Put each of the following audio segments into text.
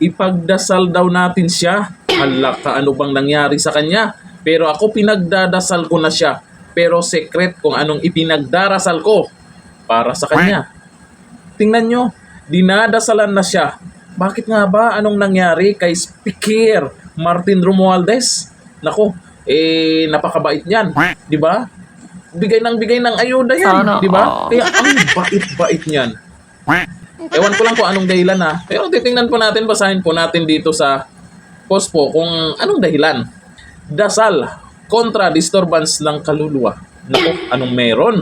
ipagdasal daw natin siya. Hala ka, ano bang nangyari sa kanya? Pero ako pinagdadasal ko na siya. Pero secret kung anong ipinagdarasal ko para sa kanya. Tingnan nyo, dinadasalan na siya. Bakit nga ba? Anong nangyari kay Speaker Martin Romualdez? Nako, napakabait niyan, di ba? Bigay ng ayuda yan, di ba? Kaya ang bait-bait niyan. Ewan ko lang kung anong dahilan ha. Pero titingnan po natin, basahin po natin dito sa post po kung anong dahilan. Dasal kontra disturbance ng kaluluwa. Nako, anong meron?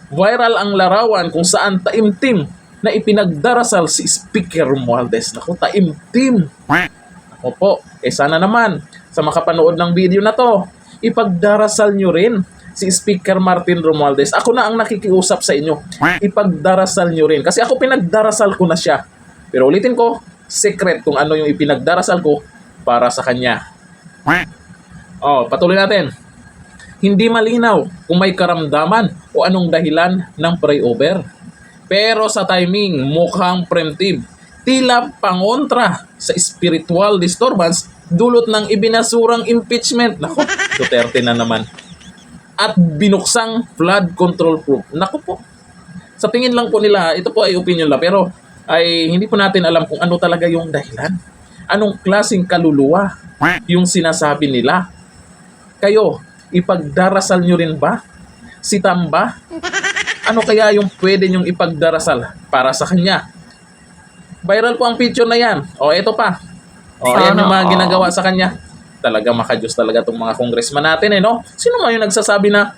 Viral ang larawan kung saan taimtim na ipinagdarasal si Speaker Romualdez. Nako, taimtim. Nako po, sana naman sa makapanood ng video na to, ipagdarasal nyo rin si Speaker Martin Romualdez. Ako na ang nakikiusap sa inyo. Ipagdarasal nyo rin. Kasi ako pinagdarasal ko na siya. Pero ulitin ko, secret kung ano yung ipinagdarasal ko para sa kanya. Patuloy natin. Hindi malinaw kung may karamdaman o anong dahilan ng pray-over. Pero sa timing, mukhang preemptive. Tila pangontra sa spiritual disturbance dulot ng ibinasurang impeachment. Naku, Duterte na naman. At binuksang flood control proof. Naku po. Sa tingin lang po nila, ito po ay opinion lang, pero ay hindi po natin alam kung ano talaga yung dahilan. Anong klaseng kaluluwa yung sinasabi nila. Kayo, ipagdarasal nyo rin ba? Si Tamba? Ano kaya yung pwede nyong ipagdarasal para sa kanya? Viral po ang picture na yan. Eto pa. Ayan yung mga ginagawa sa kanya. Talaga makajus talaga itong mga congressman natin no? Sino man yung nagsasabi na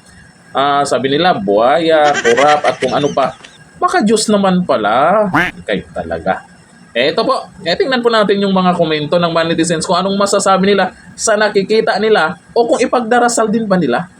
sabi nila buhaya, kurap at kung ano pa. Makajus naman pala. Kayo talaga. Ito po, tingnan po natin yung mga komento ng mga netizens kung anong masasabi nila sa nakikita nila o kung ipagdarasal din ba nila.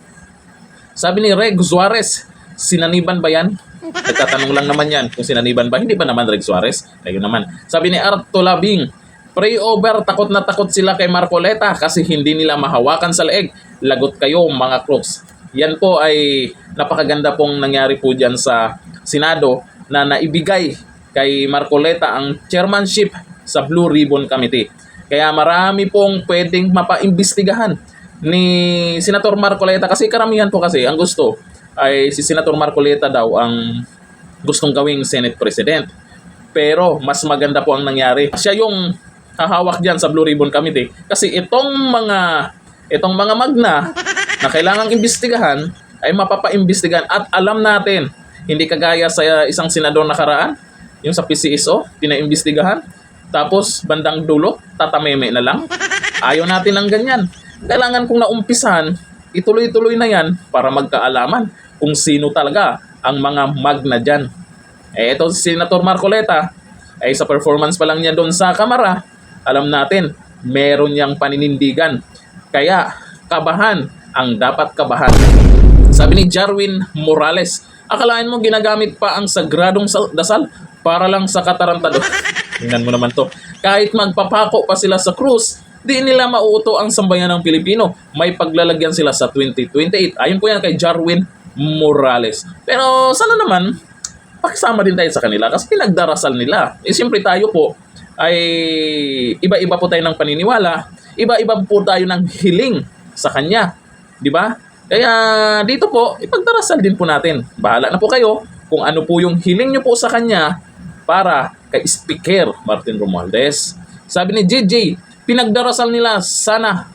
Sabi ni Reg Suarez, sinaniban ba yan? Nagtatanong lang naman yan kung sinaniban ba. Hindi ba naman Reg Suarez? Kayo naman. Sabi ni Arto Labing, pray over, takot na takot sila kay Marcoleta kasi hindi nila mahawakan sa leeg. Lagot kayo mga crooks. Yan po ay napakaganda pong nangyari po dyan sa Senado na naibigay kay Marcoleta ang chairmanship sa Blue Ribbon Committee. Kaya marami pong pwedeng mapaimbestigahan ni Senator Marcoleta kasi karamihan po kasi ang gusto ay si Senator Marcoleta daw ang gustong gawing Senate President. Pero mas maganda po ang nangyari. Siya yung hahawak diyan sa Blue Ribbon Committee kasi itong mga magna na kailangang imbestigahan ay mapapaimbestigahan at alam natin hindi kagaya sa isang senador nakaraan yung sa PCSO pinaimbestigahan tapos bandang dulo tatameme na lang. Ayaw natin ng ganyan. Kailangan kung naumpisahan ituloy-tuloy na yan para magkaalaman kung sino talaga ang mga magna dyan. Ito si Senator Marcoleta ay sa performance pa lang niya doon sa Kamara, alam natin, meron niyang paninindigan. Kaya, kabahan ang dapat kabahan. Sabi ni Jarwin Morales, akalain mo ginagamit pa ang sagradong dasal para lang sa katarantado. Tingnan mo naman to. Kahit magpapako pa sila sa krus, di nila mauuto ang sambayan ng Pilipino. May paglalagyan sila sa 2028. Ayon po yan kay Jarwin Morales. Pero sana naman, pakisama din tayo sa kanila kasi pinagdarasal nila. Siyempre tayo po, ay iba-iba po tayo ng paniniwala, iba-iba po tayo ng hiling sa kanya, di ba? Kaya dito po, ipagdarasal din po natin. Bahala na po kayo kung ano po yung hiling nyo po sa kanya para kay Speaker Martin Romualdez. Sabi ni JJ, pinagdarasal nila sana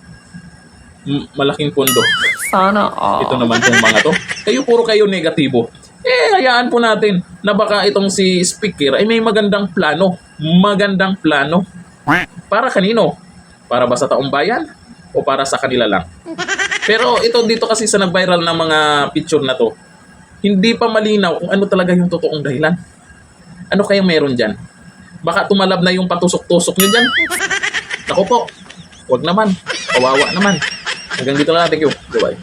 malaking pondo. Sana Ito naman tong mga to. Puro kayo negatibo. Hayaan po natin na baka itong si Speaker ay may magandang plano. Magandang plano. Para kanino? Para ba sa taong bayan? O para sa kanila lang? Pero ito dito kasi sa nag-viral na mga picture na to, hindi pa malinaw kung ano talaga yung totoong dahilan. Ano kaya meron dyan? Baka tumalab na yung patusok-tusok nyo dyan. Ako po, wag naman. Kawawa naman. Hanggang dito lang. Thank you. Bye-bye.